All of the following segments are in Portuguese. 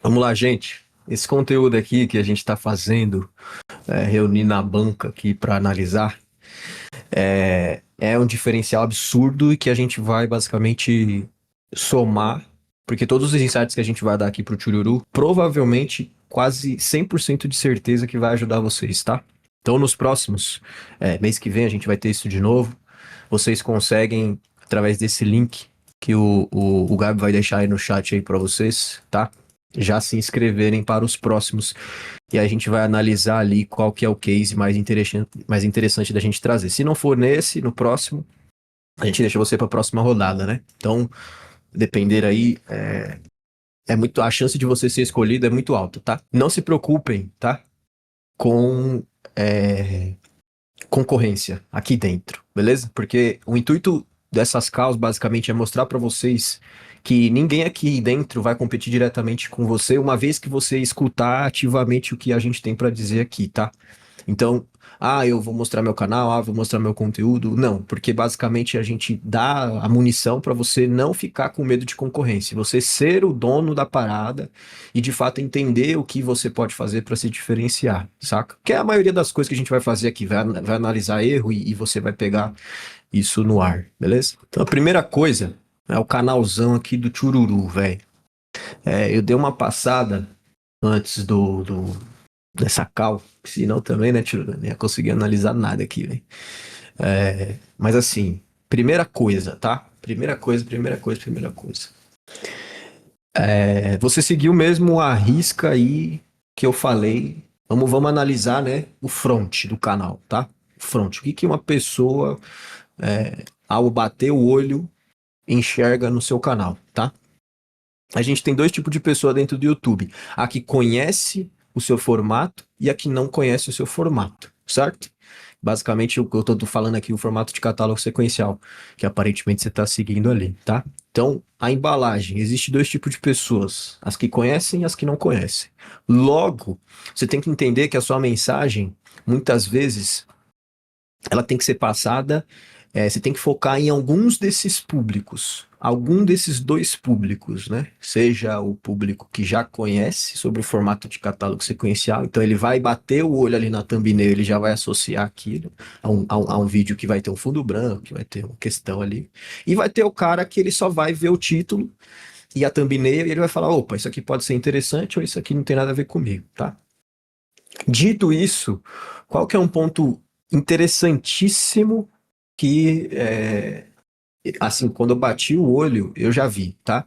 Vamos lá, gente. Esse conteúdo aqui que a gente está fazendo, reunindo a banca aqui para analisar, é um diferencial absurdo e que a gente vai basicamente somar, porque todos os insights que a gente vai dar aqui para o Chururu, provavelmente quase 100% de certeza que vai ajudar vocês, tá? Então, nos próximos, mês que vem, a gente vai ter isso de novo. Vocês conseguem, através desse link que o Gabi vai deixar aí no chat aí para vocês, tá? Já se inscreverem para os próximos. E a gente vai analisar ali qual que é o case mais interessante da gente trazer. Se não for nesse, no próximo, a gente deixa você para a próxima rodada, né? Então, depender aí, a chance de você ser escolhido é muito alta, tá? Não se preocupem, tá? Com concorrência aqui dentro, beleza? Porque o intuito dessas calls basicamente é mostrar para vocês que ninguém aqui dentro vai competir diretamente com você, uma vez que você escutar ativamente o que a gente tem para dizer aqui, tá? Então, eu vou mostrar meu canal, vou mostrar meu conteúdo. Não, porque basicamente a gente dá a munição para você não ficar com medo de concorrência, você ser o dono da parada e de fato entender o que você pode fazer para se diferenciar, saca? Que é a maioria das coisas que a gente vai fazer aqui, vai analisar erro e você vai pegar isso no ar, beleza? Então a primeira coisa é o canalzão aqui do Chururu, velho. Eu dei uma passada antes dessa call, senão também, né, Chururu, não ia conseguir analisar nada aqui, velho. Mas assim, primeira coisa, tá? Primeira coisa. Você seguiu mesmo a risca aí que eu falei. Vamos analisar, né, o front do canal, tá? O front. O que uma pessoa, ao bater o olho, enxerga no seu canal, tá? A gente tem dois tipos de pessoa dentro do YouTube. A que conhece o seu formato e a que não conhece o seu formato, certo? Basicamente, o que eu tô falando aqui, o formato de catálogo sequencial, que aparentemente você está seguindo ali, tá? Então, a embalagem, existe dois tipos de pessoas, as que conhecem e as que não conhecem. Logo, você tem que entender que a sua mensagem, muitas vezes, ela tem que ser passada, você tem que focar em alguns desses públicos, algum desses dois públicos, né? Seja o público que já conhece sobre o formato de catálogo sequencial, então ele vai bater o olho ali na thumbnail, ele já vai associar aquilo a um vídeo que vai ter um fundo branco, que vai ter uma questão ali, e vai ter o cara que ele só vai ver o título e a thumbnail e ele vai falar, opa, isso aqui pode ser interessante ou isso aqui não tem nada a ver comigo, tá? Dito isso, qual que é um ponto interessantíssimo que, assim, quando eu bati o olho, eu já vi, tá?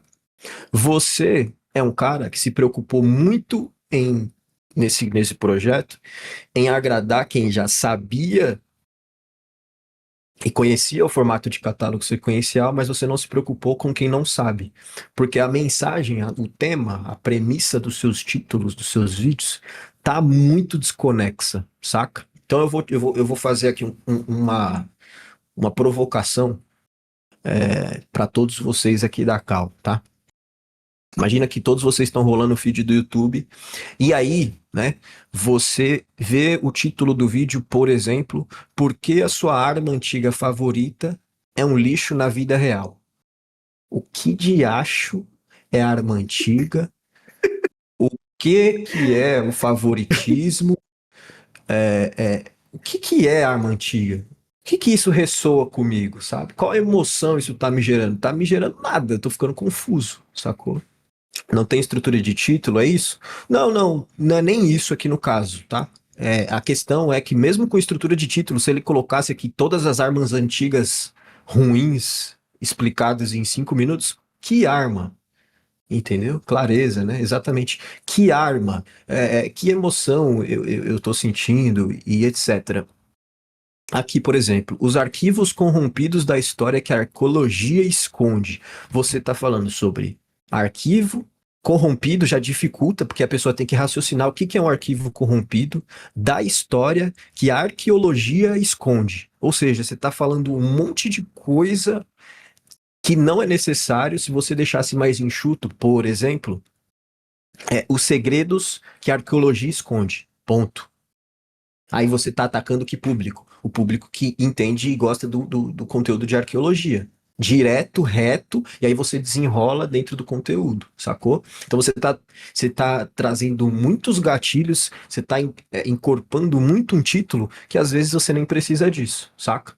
Você é um cara que se preocupou muito nesse projeto, em agradar quem já sabia e conhecia o formato de catálogo sequencial, mas você não se preocupou com quem não sabe. Porque a mensagem, o tema, a premissa dos seus títulos, dos seus vídeos, tá muito desconexa, saca? Então eu vou fazer aqui uma provocação para todos vocês aqui da Cal, tá? Imagina que todos vocês estão rolando o feed do YouTube e aí, né, você vê o título do vídeo, por exemplo, por que a sua arma antiga favorita é um lixo na vida real. O que de acho é arma antiga? O que é o favoritismo? O que é arma antiga? O que isso ressoa comigo, sabe? Qual emoção isso tá me gerando? Tá me gerando nada, eu tô ficando confuso, sacou? Não tem estrutura de título, é isso? Não é nem isso aqui no caso, tá? A questão é que mesmo com estrutura de título, se ele colocasse aqui todas as armas antigas ruins explicadas em 5 minutos, que arma? Entendeu? Clareza, né? Exatamente. Que arma? Que emoção eu tô sentindo e etc. Aqui, por exemplo, os arquivos corrompidos da história que a arqueologia esconde. Você está falando sobre arquivo corrompido, já dificulta, porque a pessoa tem que raciocinar o que é um arquivo corrompido da história que a arqueologia esconde. Ou seja, você está falando um monte de coisa que não é necessário se você deixasse mais enxuto, por exemplo, os segredos que a arqueologia esconde. Ponto. Aí você está atacando que público? O público que entende e gosta do conteúdo de arqueologia. direto, reto, e aí você desenrola dentro do conteúdo, sacou? Então você tá trazendo muitos gatilhos, você tá encorpando muito um título que às vezes você nem precisa disso, saca?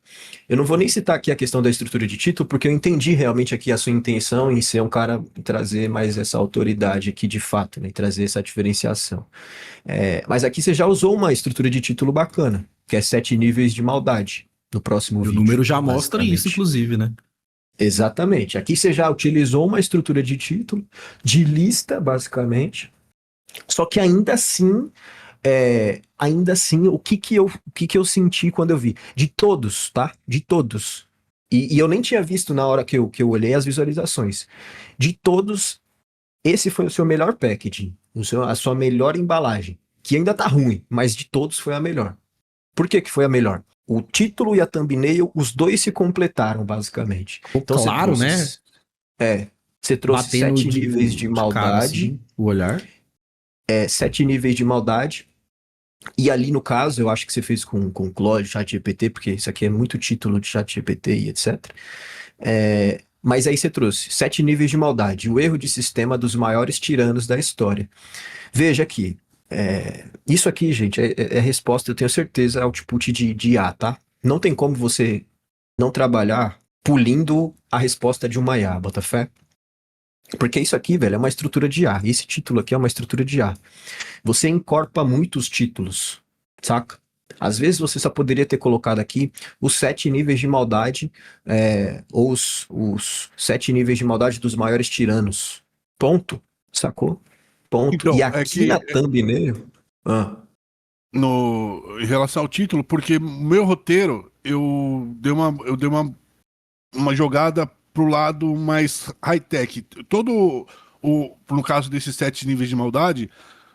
Eu não vou nem citar aqui a questão da estrutura de título, porque eu entendi realmente aqui a sua intenção em ser um cara, trazer mais essa autoridade aqui de fato, né? E trazer essa diferenciação. Mas aqui você já usou uma estrutura de título bacana, que é 7 níveis de maldade, no próximo E o vídeo, número já mostra isso, basicamente. inclusive, né? Exatamente. Aqui você já utilizou uma estrutura de título, de lista, basicamente. Só que ainda assim, o que que eu senti quando eu vi? De todos, tá? De todos. E eu nem tinha visto na hora que eu olhei as visualizações. De todos, esse foi o seu melhor packaging, a sua melhor embalagem. Que ainda tá ruim, mas de todos foi a melhor. Por que que foi a melhor? O título e a thumbnail, os dois se completaram, basicamente. Ficou Então você claro, trouxe. né? É, você trouxe Batendo 7 níveis de de cara, maldade, assim, o olhar. 7 níveis de maldade. E ali no caso, eu acho que você fez com o Claude, ChatGPT, porque isso aqui é muito título de ChatGPT e etc. Mas aí você trouxe 7 níveis de maldade, o erro de sistema dos maiores tiranos da história. Veja aqui, isso aqui, gente, é resposta, eu tenho certeza, output de IA, tá? Não tem como você não trabalhar pulindo a resposta de uma IA, bota fé? Porque isso aqui, velho, é uma estrutura de IA. Esse título aqui é uma estrutura de IA. Você encorpa muitos títulos, saca? Às vezes você só poderia ter colocado aqui os 7 níveis de maldade, ou os 7 níveis de maldade dos maiores tiranos. Ponto. Sacou? Ponto. E Então, é aqui que na thumbnail. Ah, no, em relação ao título, porque meu roteiro, eu dei uma jogada pro lado mais high-tech. No caso desses 7 níveis de maldade,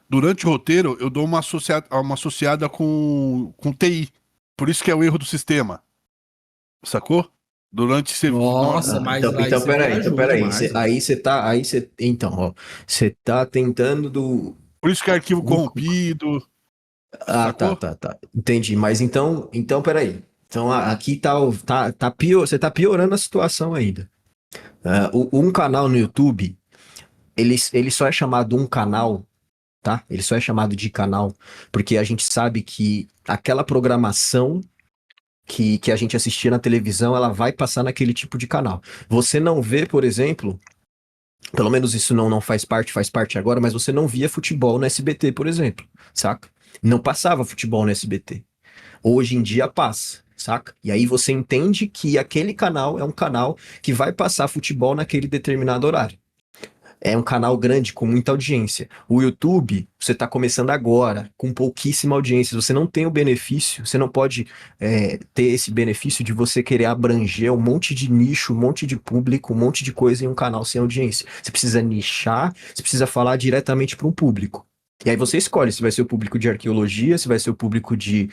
durante o roteiro, eu dou uma associada com TI. Por isso que é o erro do sistema, sacou? Durante você. Nossa, mas então, aí então você peraí, então viajou peraí. demais, velho. Então, ó, você tá tentando Por isso que é arquivo do. corrompido, Ah, tá, sacou? tá, tá. Entendi. Mas então peraí. Então aqui tá pior, você tá piorando a situação ainda. Um canal no YouTube, ele só é chamado um canal, tá? Ele só é chamado de canal porque a gente sabe que aquela programação que a gente assistia na televisão, ela vai passar naquele tipo de canal. Você não vê, por exemplo, pelo menos isso não faz parte agora, mas você não via futebol no SBT, por exemplo, saca? Não passava futebol no SBT. Hoje em dia passa, saca? E aí você entende que aquele canal é um canal que vai passar futebol naquele determinado horário. É um canal grande com muita audiência. O YouTube, você está começando agora, com pouquíssima audiência. Você não tem o benefício, você não pode ter esse benefício de você querer abranger um monte de nicho, um monte de público, um monte de coisa em um canal sem audiência. Você precisa nichar, você precisa falar diretamente para um público. E aí você escolhe se vai ser o público de arqueologia, se vai ser o público de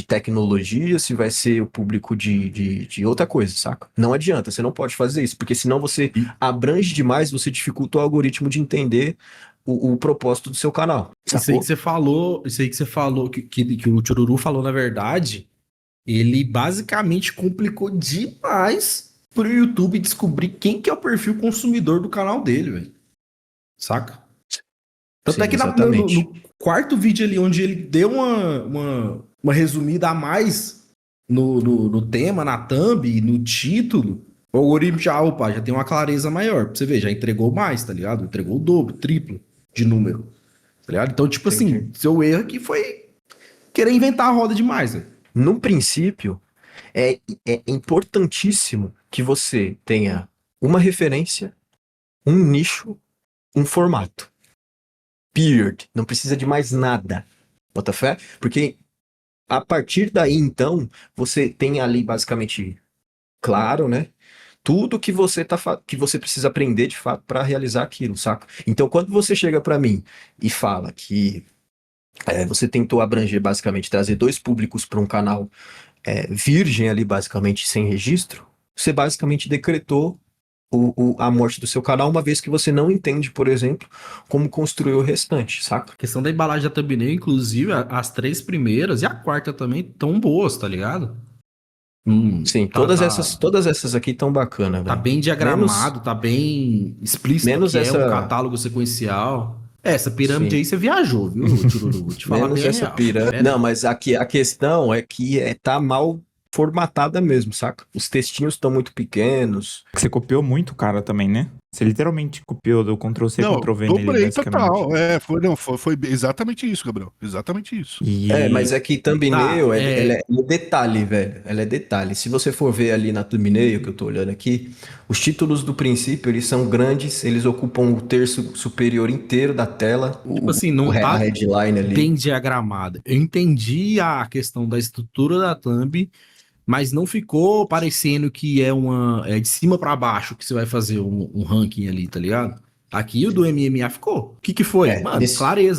tecnologia, se vai ser o público de outra coisa, saca? Não adianta, você não pode fazer isso, porque senão você E abrange demais, você dificulta o algoritmo de entender o propósito do seu canal, isso aí que sacou? você falou, isso aí que você falou, que o Chururu falou, na verdade, ele basicamente complicou demais pro YouTube descobrir quem que é o perfil consumidor do canal dele, velho. Saca? Tanto é Sim, que exatamente. no quarto vídeo ali, onde ele deu uma resumida a mais no tema, na thumb, no título, o algoritmo já, opa, já tem uma clareza maior. Pra você ver, já entregou mais, tá ligado? Entregou o dobro, triplo de número, tá ligado? Então, tipo Entendi. assim, seu erro aqui foi querer inventar a roda demais, velho. No princípio, é importantíssimo que você tenha uma referência, um nicho, um formato. Period. Não precisa de mais nada. Bota fé? Porque a partir daí, então, você tem ali basicamente claro, né? Tudo que que você precisa aprender de fato para realizar aquilo, saca? Então, quando você chega para mim e fala que você tentou abranger basicamente trazer dois públicos para um canal virgem ali, basicamente sem registro, você basicamente decretou a morte do seu canal, uma vez que você não entende, por exemplo, como construir o restante, saca? A questão da embalagem da thumbnail, inclusive, as três primeiras e a quarta também tão boas, tá ligado? Sim, todas essas aqui estão bacana, Tá velho. bem Menos, diagramado, tá bem explícito menos que é um essa, catálogo sequencial. Essa pirâmide sim, aí você viajou, viu, Tiruru? Vou te falar menos bem a essa real. pirâmide. É Não, não. mas aqui a questão é que tá mal formatada mesmo, saca? Os textinhos estão muito pequenos. Você copiou muito, cara, também, né? Você literalmente copiou do Ctrl+C, Não, Ctrl+V nele, dobrei basicamente. total. Foi exatamente isso, Gabriel. Exatamente isso. Mas E é que thumbnail, Tá, ela é detalhe, velho. Ela é detalhe. Se você for ver ali na thumbnail, que eu tô olhando aqui, os títulos do princípio, eles são grandes, eles ocupam o terço superior inteiro da tela, tipo assim, não a tá headline bem ali. diagramada. Eu entendi a questão da estrutura da thumb, mas não ficou parecendo que é de cima pra baixo que você vai fazer um ranking ali, tá ligado? Aqui o do MMA ficou. O que que foi? Mano, Nesse,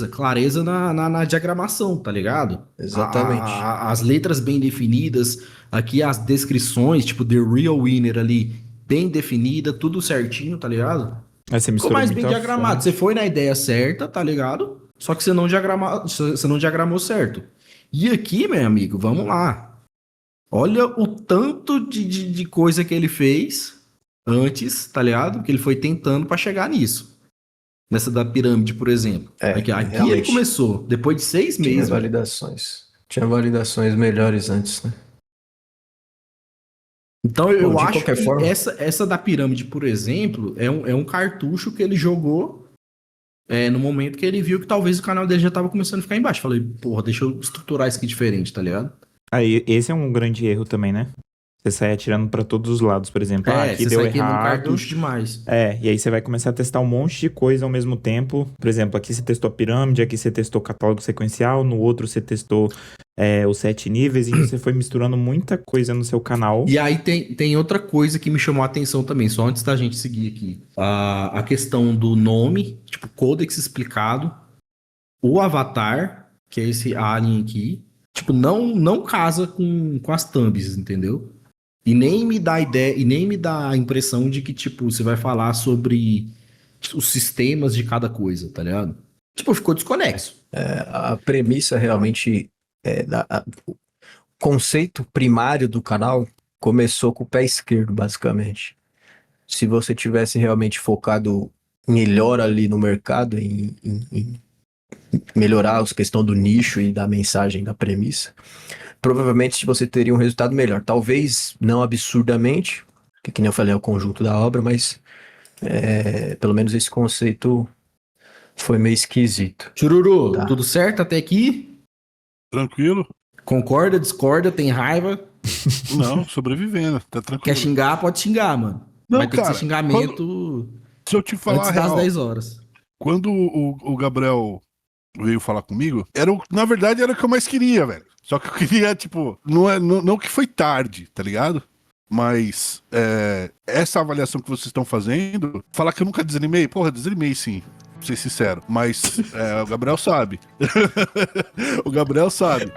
clareza na diagramação, tá ligado? exatamente. As letras bem definidas, aqui as descrições, tipo The Real Winner ali, bem definida, tudo certinho, tá ligado? aí você Ficou misturou mais bem muita diagramado. Você fonte. foi na ideia certa, tá ligado? Só que você não diagramou certo. E aqui, meu amigo, vamos lá. Olha o tanto de coisa que ele fez antes, tá ligado? Que ele foi tentando pra chegar nisso. Nessa da pirâmide, por exemplo. Aqui ele Realmente. começou, depois de 6 Tinha meses, velho. validações. Tinha validações melhores antes, né? Então Bom, eu de acho qualquer que forma, essa da pirâmide, por exemplo, é um cartucho que ele jogou no momento que ele viu que talvez o canal dele já tava começando a ficar embaixo. Falei, porra, deixa eu estruturar isso aqui diferente, tá ligado? Aí, esse é um grande erro também, né? Você sai atirando pra todos os lados, por exemplo. Ah, aqui Você deu sai queimando errado. cartucho demais. E aí você vai começar a testar um monte de coisa ao mesmo tempo. Por exemplo, aqui você testou a pirâmide, aqui você testou o catálogo sequencial, no outro você testou os 7 níveis, e você foi misturando muita coisa no seu canal. E aí tem outra coisa que me chamou a atenção também, só antes da gente seguir aqui. A questão do nome, tipo, Codex explicado, o avatar, que é esse alien aqui, tipo, não casa com as thumbs, entendeu? E nem me dá ideia, e nem me dá a impressão de que, tipo, você vai falar sobre os sistemas de cada coisa, tá ligado? Tipo, ficou desconexo. a premissa realmente o conceito primário do canal começou com o pé esquerdo, basicamente. Se você tivesse realmente focado melhor ali no mercado, em melhorar a questão do nicho e da mensagem da premissa, provavelmente você teria um resultado melhor. Talvez não absurdamente, que nem eu falei, é o conjunto da obra, mas pelo menos esse conceito foi meio esquisito, Chururu, tá? tudo certo até aqui? Tranquilo? Concorda, discorda, tem raiva? Não, sobrevivendo, tá Quer tranquilo. xingar, pode xingar, mano. Não, Mas tem que ser cara, xingamento se eu te falar antes a das real, 10 horas. quando o Gabriel veio falar comigo, na verdade era o que eu mais queria, velho. Só que eu queria, tipo, não que foi tarde, tá ligado? Mas essa avaliação que vocês estão fazendo, falar que eu nunca desanimei, porra, desanimei sim, pra ser sincero. Mas o Gabriel sabe. O Gabriel sabe.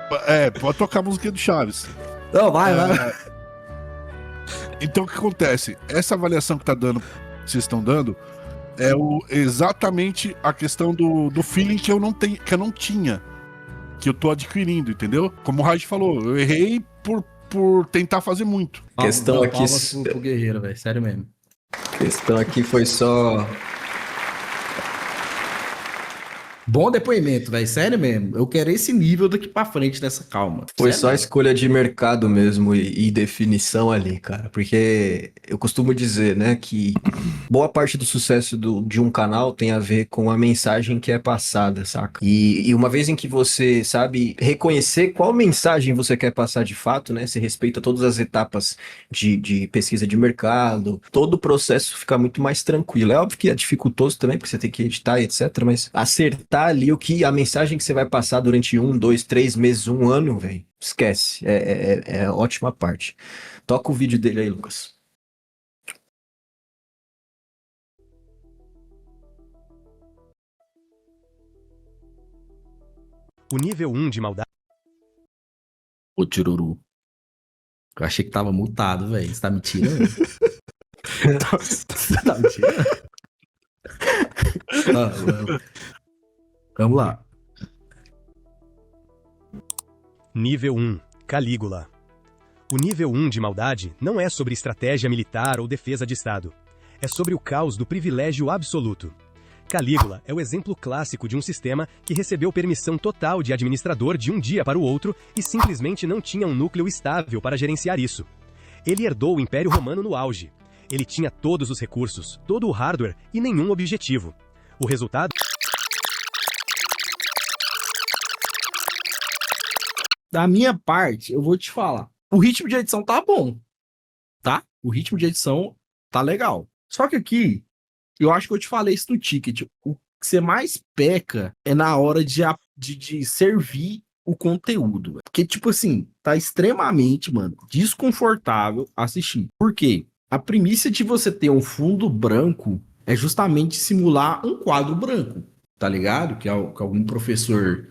Pode tocar a música do Chaves. Não, vai. Então o que acontece? Essa avaliação que vocês estão dando, exatamente a questão do feeling que eu não tinha, que eu tô adquirindo, entendeu? Como o Raj falou, eu errei por tentar fazer muito. Questão aqui, palmas pro Guerreiro, velho. Sério mesmo. questão aqui foi só. Bom depoimento, velho. Sério mesmo. Eu quero esse nível daqui pra frente nessa calma. Foi Sério só a mesmo. escolha de mercado mesmo e definição ali, cara. Porque eu costumo dizer, né, que boa parte do sucesso de um canal tem a ver com a mensagem que é passada, saca? E uma vez em que você sabe reconhecer qual mensagem você quer passar de fato, né? Você respeita todas as etapas de pesquisa de mercado, todo o processo fica muito mais tranquilo. É óbvio que é dificultoso também, porque você tem que editar e etc. Mas acertar ali a mensagem que você vai passar durante 1, 2, 3 meses, um ano, velho, esquece. É a ótima parte. Toca o vídeo dele aí, Lucas. O nível 1 de maldade. Ô, Tiruru. Eu achei que tava mutado, velho. Você tá me tirando? Você tá me tirando? Vamos lá. Nível 1, Calígula. O nível 1 de maldade não é sobre estratégia militar ou defesa de Estado. É sobre o caos do privilégio absoluto. Calígula é o exemplo clássico de um sistema que recebeu permissão total de administrador de um dia para o outro e simplesmente não tinha um núcleo estável para gerenciar isso. Ele herdou o Império Romano no auge. Ele tinha todos os recursos, todo o hardware e nenhum objetivo. O resultado... Da minha parte, eu vou te falar. O ritmo de edição tá bom, tá? O ritmo de edição tá legal. Só que aqui, eu acho que eu te falei isso no ticket. O que você mais peca é na hora de servir o conteúdo. Véio. Porque, tipo assim, tá extremamente, mano, desconfortável assistir. Por quê? A premissa de você ter um fundo branco é justamente simular um quadro branco, tá ligado? Que algum professor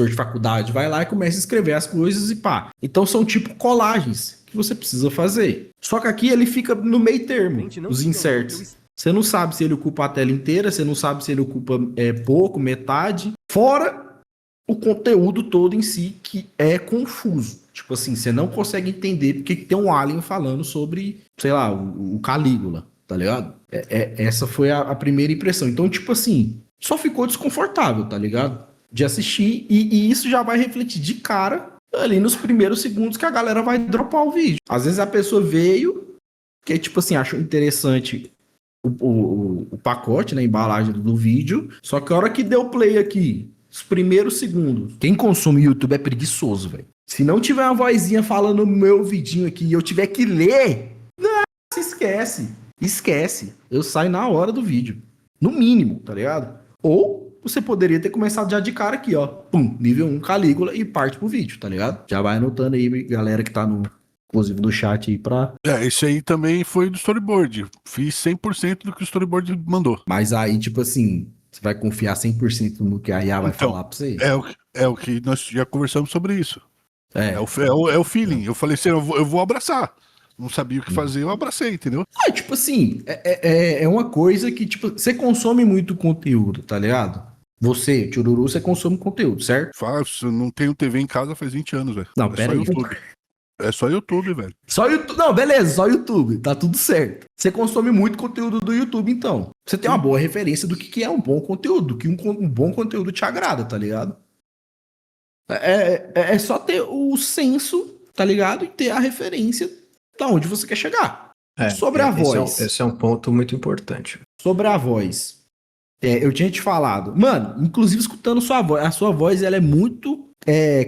de faculdade vai lá e começa a escrever as coisas e pá. Então são tipo colagens que você precisa fazer. Só que aqui ele fica no meio termo, os inserts. Você não sabe se ele ocupa a tela inteira, você não sabe se ele ocupa pouco, metade. Fora o conteúdo todo em si, que é confuso. Tipo assim, você não consegue entender porque tem um alien falando sobre, sei lá, o Calígula, tá ligado? Essa foi a primeira impressão. Então, tipo assim, só ficou desconfortável, tá ligado? De assistir, e isso já vai refletir de cara ali nos primeiros segundos que a galera vai dropar o vídeo. Às vezes a pessoa veio, que tipo assim, achou interessante o pacote, né, a embalagem do vídeo, só que a hora que deu play aqui, os primeiros segundos, quem consome YouTube é preguiçoso, velho. Se não tiver uma vozinha falando no meu vidinho aqui e eu tiver que ler, não, esquece. Eu saio na hora do vídeo, no mínimo, tá ligado? Ou você poderia ter começado já de cara aqui, ó. Pum, nível 1 Calígula e parte pro vídeo, tá ligado? Já vai anotando aí, galera que tá inclusive no chat aí pra... Esse aí também foi do storyboard. Fiz 100% do que o storyboard mandou. Mas aí, tipo assim, você vai confiar 100% no que a IA vai falar pra você? É o que nós já conversamos sobre isso. É o feeling. Eu falei assim, eu vou abraçar. Não sabia o que fazer, eu abracei, entendeu? Tipo assim, é uma coisa que, tipo, você consome muito conteúdo, tá ligado? Você, Tchururu, você consome conteúdo, certo? Faço, não tenho TV em casa faz 20 anos, velho. Não, É pera só aí. YouTube. É só YouTube, velho. Só YouTube. Não, beleza, só YouTube. Tá tudo certo. Você consome muito conteúdo do YouTube, então. Você tem uma boa referência do que é um bom conteúdo, do que um bom conteúdo te agrada, tá ligado? É só ter o senso, tá ligado? E ter a referência da onde você quer chegar. Sobre a voz. Esse é um ponto muito importante. Sobre a voz. Eu tinha te falado. Mano, inclusive escutando sua voz. A sua voz, ela é muito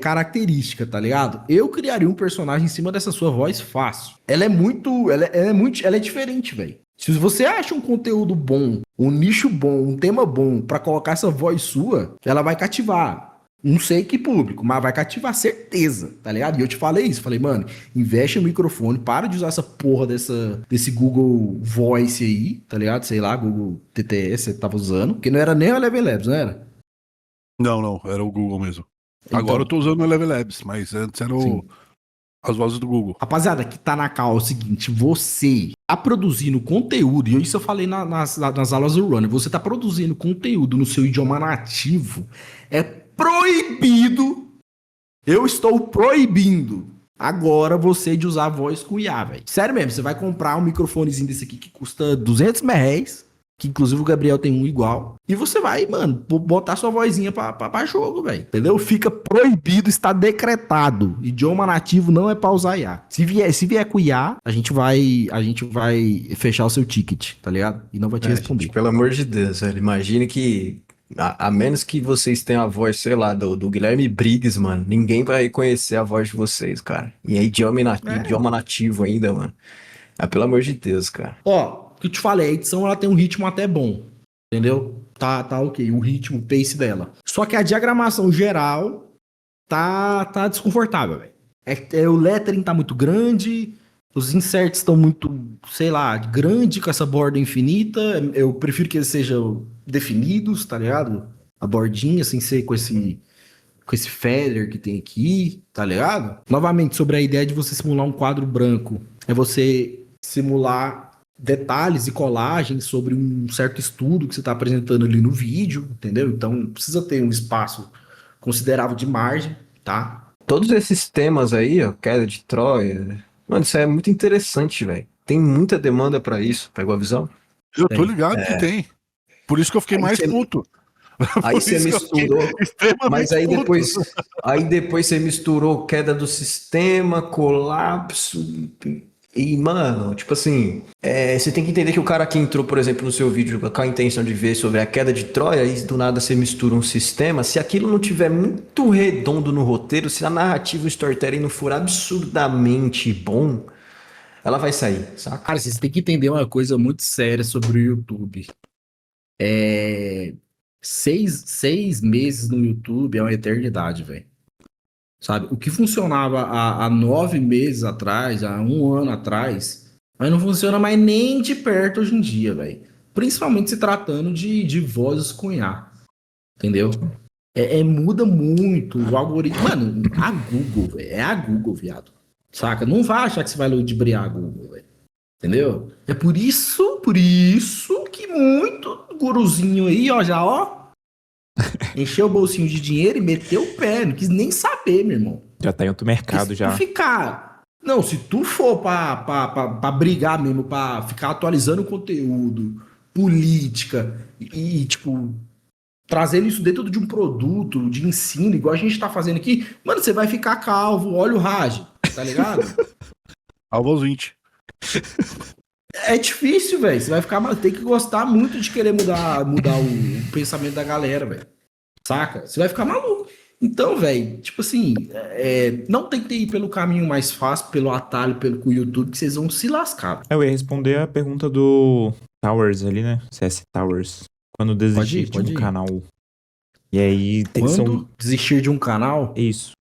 característica, tá ligado? Eu criaria um personagem em cima dessa sua voz fácil. Ela é diferente, velho. Se você acha um conteúdo bom, um nicho bom, um tema bom pra colocar essa voz sua, ela vai cativar. Não sei que público, mas vai cativar, certeza, tá ligado? E eu te falei isso, falei, mano, investe no microfone, para de usar essa porra desse Google Voice aí, tá ligado? Sei lá, Google TTS você tava usando, que não era nem o Eleven Labs, não era? Não, era o Google mesmo. Então, agora eu tô usando o Eleven Labs, mas antes era as vozes do Google. Rapaziada, que tá na cal é o seguinte, você tá produzindo conteúdo, e isso eu falei nas aulas do Runner, você tá produzindo conteúdo no seu idioma nativo, é proibido, eu estou proibindo agora você de usar a voz com IA, velho. Sério mesmo, você vai comprar um microfonezinho desse aqui que custa 200 reais, que inclusive o Gabriel tem um igual, e você vai, mano, botar sua vozinha pra jogo, velho. Entendeu? Fica proibido, está decretado. Idioma nativo não é pra usar IA. Se vier com IA, a gente vai fechar o seu ticket, tá ligado? E não vai te responder. Gente, pelo amor de Deus, velho. Imagine que a menos que vocês tenham a voz, sei lá, do Guilherme Briggs, mano, ninguém vai reconhecer a voz de vocês, cara. E é idioma nativo ainda, mano. Pelo amor de Deus, cara. Ó, o que eu te falei, a edição ela tem um ritmo até bom, entendeu? Tá ok, o ritmo, o pace dela. Só que a diagramação geral tá desconfortável, velho. O lettering tá muito grande, os inserts estão muito, sei lá, grande com essa borda infinita. Eu prefiro que eles sejam definidos, tá ligado? A bordinha, sem ser com esse feather que tem aqui, tá ligado? Novamente, sobre a ideia de você simular um quadro branco. É você simular detalhes e colagens sobre um certo estudo que você tá apresentando ali no vídeo, entendeu? Então, precisa ter um espaço considerável de margem, tá? Todos esses temas aí, ó, queda de Troia. Mano, isso é muito interessante, velho. Tem muita demanda pra isso. Pegou a visão? Eu tô Tem. ligado que tem. Por isso que eu fiquei Aí mais você, puto. aí Por você isso que eu fiquei misturou. Mas extremamente puto. aí depois você misturou queda do sistema, colapso. E, mano, tipo assim, você tem que entender que o cara que entrou, por exemplo, no seu vídeo com a intenção de ver sobre a queda de Troia, e do nada você mistura um sistema, se aquilo não tiver muito redondo no roteiro, se a narrativa, o storytelling não for absurdamente bom, ela vai sair, saca? Cara, vocês têm que entender uma coisa muito séria sobre o YouTube. É... 6 meses no YouTube é uma eternidade, velho. Sabe? O que funcionava há 9 meses atrás, há um ano atrás, mas não funciona mais nem de perto hoje em dia, velho. Principalmente se tratando de vozes com IA, entendeu? Muda muito o algoritmo. Mano, a Google, velho. É a Google, viado. Saca? Não vai achar que você vai ludibriar a Google, velho. Entendeu? É por isso que muito guruzinho aí, ó, já, ó, encheu o bolsinho de dinheiro e meteu o pé. Não quis nem saber, meu irmão. Já tá em outro Porque mercado se tu já. ficar. Não, se tu for pra brigar mesmo, pra ficar atualizando o conteúdo, política tipo, trazendo isso dentro de um produto, de ensino, igual a gente tá fazendo aqui, mano, você vai ficar calvo, olha o Raj, tá ligado? Alvo aos 20. É difícil, velho. Você vai ficar. Tem que gostar muito de querer mudar o pensamento da galera, velho. Saca? Você vai ficar maluco. Então, velho, tipo assim, não tentei ir pelo caminho mais fácil, pelo atalho, pelo com o YouTube, que vocês vão se lascar. Eu ia responder a pergunta do Towers ali, né? CS Towers. Quando desistir de Pode um ir. canal. E aí Quando desistir de um canal, Isso.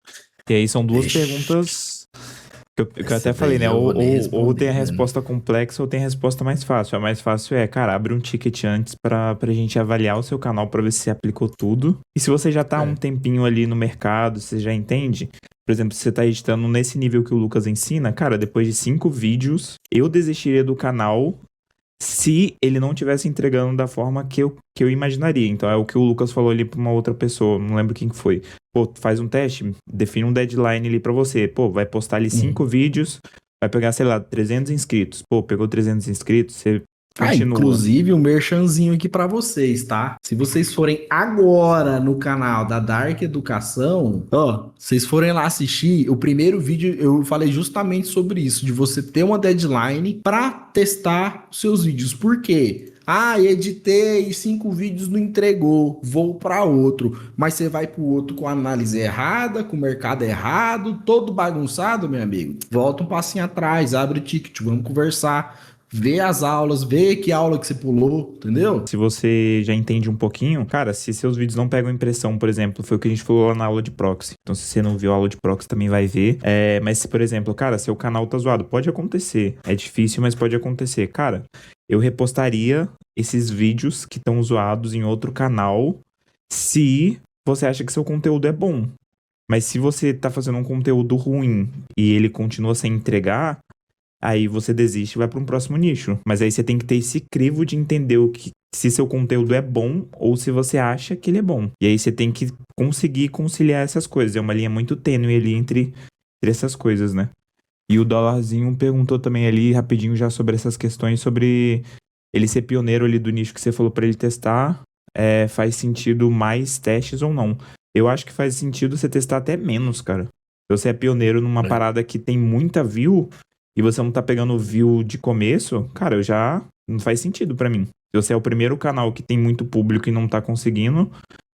E aí são duas Ixi. perguntas que eu Essa até falei, né? daí eu vou nem Ou tem a responder, né? resposta complexa ou tem a resposta mais fácil. A mais fácil é, cara, abre um ticket antes pra gente avaliar o seu canal pra ver se você aplicou tudo. E se você já tá há um tempinho ali no mercado, você já entende. Por exemplo, se você tá editando nesse nível que o Lucas ensina, cara, depois de 5 vídeos, eu desistiria do canal se ele não tivesse entregando da forma que eu imaginaria. Então é o que o Lucas falou ali pra uma outra pessoa, não lembro quem que foi. Pô, faz um teste, define um deadline ali pra você. Pô, vai postar ali 5 vídeos, vai pegar, sei lá, 300 inscritos. Pô, pegou 300 inscritos, você continua. Inclusive um merchanzinho aqui pra vocês, tá? Se vocês forem agora no canal da Dark Educação, ó, vocês forem lá assistir, o primeiro vídeo eu falei justamente sobre isso, de você ter uma deadline pra testar os seus vídeos. Por quê? Ah, editei 5 vídeos, não entregou, vou pra outro. Mas você vai pro outro com a análise errada, com o mercado errado, todo bagunçado, meu amigo. Volta um passinho atrás, abre o ticket, vamos conversar. Vê as aulas, vê que aula que você pulou, entendeu? Se você já entende um pouquinho, cara, se seus vídeos não pegam impressão, por exemplo, foi o que a gente falou lá na aula de proxy. Então, se você não viu a aula de proxy, também vai ver. Mas se, por exemplo, cara, seu canal tá zoado, pode acontecer. É difícil, mas pode acontecer. Cara, eu repostaria esses vídeos que estão zoados em outro canal se você acha que seu conteúdo é bom. Mas se você tá fazendo um conteúdo ruim e ele continua sem entregar, aí você desiste e vai para um próximo nicho. Mas aí você tem que ter esse crivo de entender se seu conteúdo é bom ou se você acha que ele é bom. E aí você tem que conseguir conciliar essas coisas. É uma linha muito tênue ali entre essas coisas, né? E o Dólarzinho perguntou também ali rapidinho já sobre essas questões, sobre ele ser pioneiro ali do nicho que você falou para ele testar. Faz sentido mais testes ou não? Eu acho que faz sentido você testar até menos, cara. Se você é pioneiro numa parada que tem muita view e você não tá pegando view de começo, cara, não faz sentido pra mim. Se você é o primeiro canal que tem muito público e não tá conseguindo,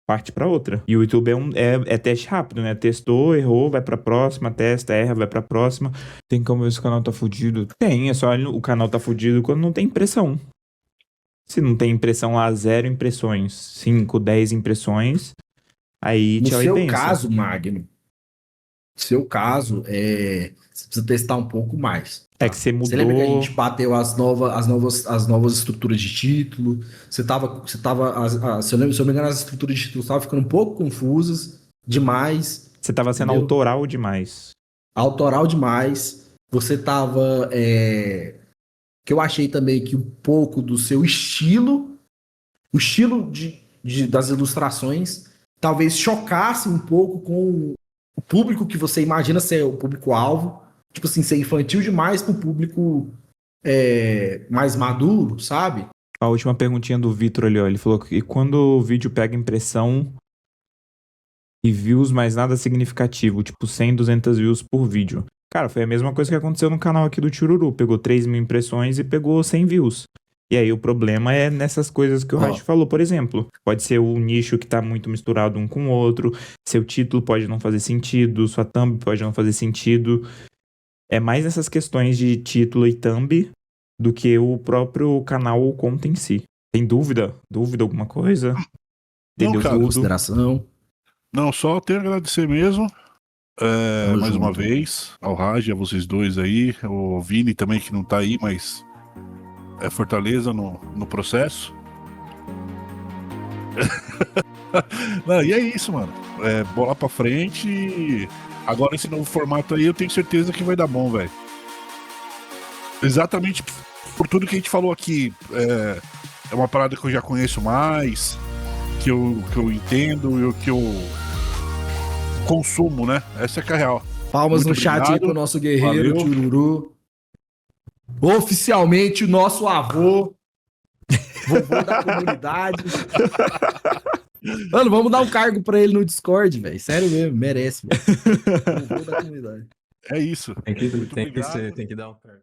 parte pra outra. E o YouTube é teste rápido, né? Testou, errou, vai pra próxima, testa, erra, vai pra próxima. Tem como ver se o canal tá fudido? Tem, é só o canal tá fudido quando não tem impressão. Se não tem impressão lá, 0 impressões, 5, 10 impressões, aí No tchau e seu benção. caso, Magno, você precisa testar um pouco mais. É que você Você lembra que a mudou. gente bateu as novas estruturas de título? Se eu não me engano, as estruturas de título estavam ficando um pouco confusas demais, Você tava sendo entendeu? autoral demais. Autoral demais. Você tava. Que eu achei também que um pouco do seu estilo, o estilo das ilustrações, talvez chocasse um pouco com o público que você imagina ser o público-alvo, tipo assim, ser infantil demais pro público mais maduro, sabe? A última perguntinha do Vitor ali, ó. Ele falou que quando o vídeo pega impressão e views, mas nada significativo, tipo 100, 200 views por vídeo. Cara, foi a mesma coisa que aconteceu no canal aqui do Chururu. Pegou 3.000 impressões e pegou 100 views. E aí o problema é nessas coisas que o Raj falou, por exemplo. Pode ser o nicho que tá muito misturado um com o outro, seu título pode não fazer sentido, sua thumb pode não fazer sentido. É mais nessas questões de título e thumb do que o próprio canal ou conta em si. Tem dúvida? Dúvida alguma coisa? Entendeu cara, tudo? Consideração. Não, só tenho a agradecer mesmo. Tamo Mais uma junto. vez, ao Raj, a vocês dois aí, o Vini também que não tá aí, mas é fortaleza no processo. Não, e é isso, mano. Bola pra frente. Agora esse novo formato aí eu tenho certeza que vai dar bom, velho. Exatamente por tudo que a gente falou aqui. É uma parada que eu já conheço mais, que eu entendo e que eu consumo, né? Essa é que é a real. Palmas Muito no chat aí obrigado. pro nosso guerreiro, Valeu. Chururu. Oficialmente o nosso avô. Vovô da comunidade. Mano, vamos dar um cargo pra ele no Discord, velho. Sério mesmo, merece, velho. Vovô da comunidade. É isso. Tem que, Muito tem que obrigado. ser, tem que dar um cargo.